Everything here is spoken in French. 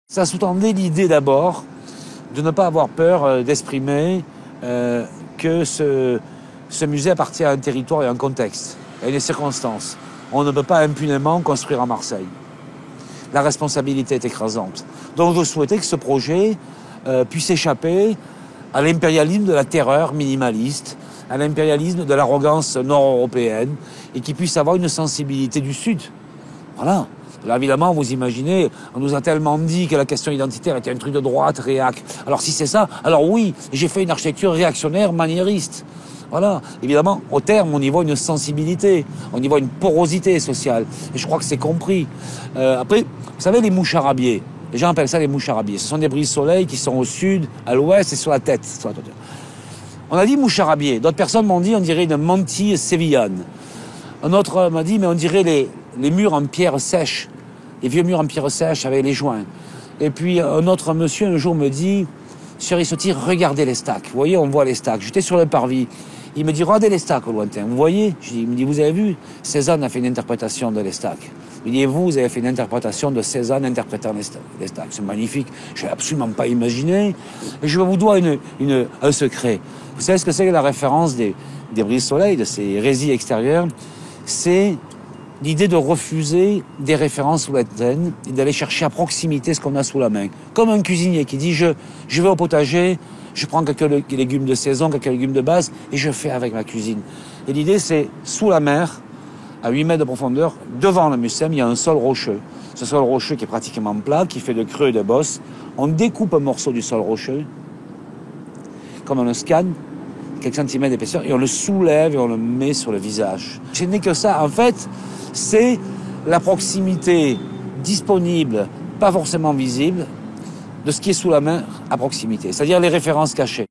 Ça sous-tendait l'idée d'abord de ne pas avoir peur d'exprimer que ce musée appartient à un territoire et à un contexte, à une circonstance. On ne peut pas impunément construire à Marseille. La responsabilité est écrasante. Donc je souhaitais que ce projet puisse échapper à l'impérialisme de la terreur minimaliste, à l'impérialisme de l'arrogance nord-européenne, et qu'il puisse avoir une sensibilité du Sud. Voilà. Là, évidemment, vous imaginez, on nous a tellement dit que la question identitaire était un truc de droite, réac. Alors si c'est ça, alors oui, j'ai fait une architecture réactionnaire, maniériste. Voilà. Évidemment, au terme, on y voit une sensibilité, on y voit une porosité sociale. Et je crois que c'est compris. Après, vous savez, les moucharabiers, les gens appellent ça les moucharabiers. Ce sont des brise-soleil qui sont au sud, à l'ouest et sur la tête. On a dit moucharabier. D'autres personnes m'ont dit, on dirait une mantille sévillane. Un autre m'a dit, mais on dirait les murs en pierre sèche. Les vieux murs en pierre sèche avec les joints. Et puis un autre monsieur un jour me dit, Sieur Rissotti, regardez les stacks. Vous voyez, on voit les stacks. J'étais sur le parvis. Il me dit, regardez les stacks au lointain. Vous voyez? Il me dit, vous avez vu? Cézanne a fait une interprétation de les stacks. Il me dit, et vous avez fait une interprétation de Cézanne interprétant les stacks. C'est magnifique. Je n'ai absolument pas imaginé. Et je vous dois un secret. Vous savez ce que c'est que la référence des brise-soleil, de ces hérésies extérieures? C'est l'idée de refuser des références lointaines et d'aller chercher à proximité ce qu'on a sous la main. Comme un cuisinier qui dit, je vais au potager, je prends quelques légumes de saison, quelques légumes de base, et je fais avec ma cuisine. Et l'idée, c'est sous la mer, à 8 mètres de profondeur, devant le Mucem, il y a un sol rocheux. Ce sol rocheux qui est pratiquement plat, qui fait de creux et de bosses. On découpe un morceau du sol rocheux, comme on le scanne, quelques centimètres d'épaisseur, et on le soulève et on le met sur le visage. Ce n'est que ça. En fait, c'est la proximité disponible, pas forcément visible, de ce qui est sous la main à proximité, c'est-à-dire les références cachées.